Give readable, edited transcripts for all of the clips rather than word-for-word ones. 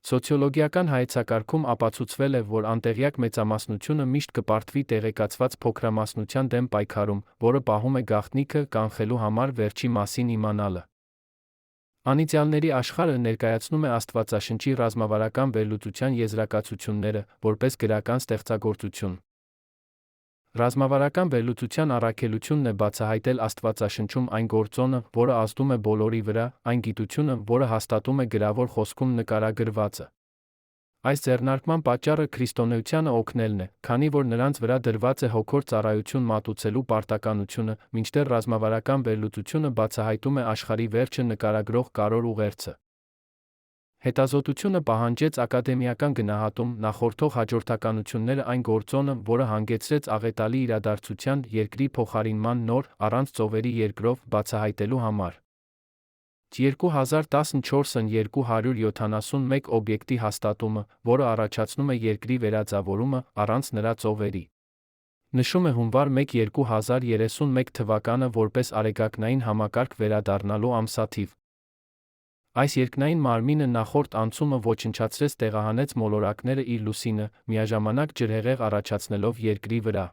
Սոցիոլոգիական հայեցակարգում ապացուցվել է, որ անտեղյակ մեծամասնությունը միշտ կպարտվի տեղեկացված փոքրամասնության դեմ պայքարում, որը պահում է գաղտնիքը կանխելու համար վերջի մասին իմանալը։ Անիծյալների աշխարհը ներկայացնում է Աստվածաշնչի ռազմավարական վերլուծության եզրակացությունները, որպես գրական ստեղծագործություն։ Ռազմավարական վերլուծության առաքելությունն է բացահայտել Աստվածաշնչում այն գործոնը, որը ազդում է բոլորի վրա, այն գիտությունը, որը հաստատում է գրավոր խոսքում նկարագրվածը։ Այս ձեռնարկման պատճառը քրիստոնեությանը օգնելն է, քանի որ նրանց վրա դրված է հոգոր ծառայություն մատուցելու պարտականությունը, մինչդեռ ռազմավարական վերլուծությունը բացահայտում է աշխարհի վերջը նկարագրող կարևոր ուղերձը։ Հետազոտությունը պահանջեց ակադեմիական գնահատում, նախորդող հաջորդականությունները այն գործոնը, որը հանգեցրեց աղետալի իրադարձության, երկրի փոխարինման նոր, առանց ծովերի երկրով, բացահայտելու համար։ 2014-ն 271 օբյեկտի հաստատումը, որը առաջացնում է երկրի վերաձավորումը, առանց նրա ծովերի։ Նշում է հունվար 1 2031 թվականը որպես արեգակնային համակարգ վերադառնալու ամսաթիվ։ Այս երկնային մարմինը նախորդ անցումը ոչնչացրեց, տեղահանեց մոլորակները իր լուսինը, միաժամանակ ջրհեղեղ առաջացնելով երկրի վրա։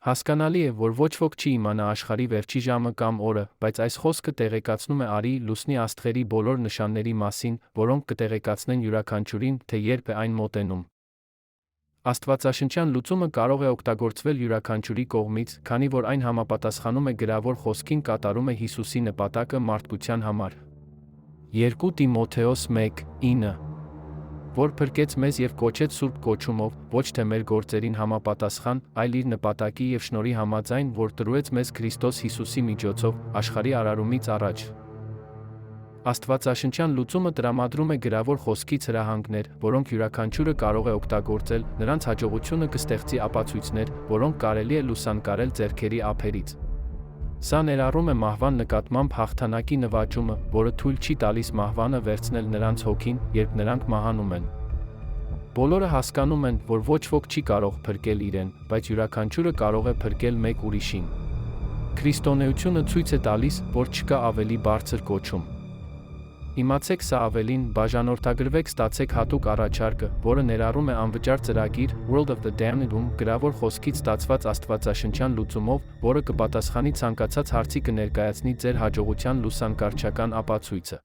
Հասկանալի է, որ ոչ ոք չի իմանա աշխարհի վերջի ժամը կամ օրը, բայց այս խոսքը տեղեկացնում է արի, լուսնի աստղերի բոլոր նշանների մասին, որոնք կտեղեկացնեն յուրաքանչյուրին, թե երբ է այն մոտենում։ Աստվածաշնչյան լուծումը կարող է օգտագործվել յուրաքանչյուրի կողմից, քանի որ այն համապատասխանում է գրավոր խոսքին, կատարում է Հիսուսի նպատակը մարդկության համար։ 2 Տիմոթեոս 1:9, որ փրկեց մեզ և կոչեց սուրբ կոչումով, ոչ թե մեր գործերին համապատասխան, այլ իր նպատակի և շնորհի համաձայն, որ տրուեց մեզ Քրիստոս Հիսուսի միջոցով, աշխարհի արարումից առաջ։ Աստվածաշնչյան լուծումը տրամադրում է գրավոր խոսքից հրահանգներ, որոնք յուրաքանչյուրը կարող է օգտագործել, նրանց հաջողությունը կստեղծի ապացույցներ, որոնք կարելի է լուսանկարել ձեռքերի ափերից։ Սա ներառում է մահվան նկատմամբ հաղթանակի նվաճումը, որը թույլ չի տալիս մահվանը վերցնել նրանց հոգին, երբ նրանք մահանում են։ Բոլորը հասկանում են, որ ոչ ոք չի կարող փրկել իրեն, բայց յուրաքանչյուրը կարող է փրկել մեկ ուրիշին։ Քրիստոնեությունը ցույց է տալիս, որ չկա ավելի բարձր կոչում։ Իմացեք սա ավելին, բաժանորդագրվեք, ստացեք հատուկ առաջարկը, որը ներառում է անվճար ծրագիր World of the Damned-ում գրավոր խոսքից ստացված աստվածաշնչյան լուծումով, որը կպատասխանի ցանկացած հարցի, կներկայացնի ձեր հաջողության լուսանկարչական ապացույցը։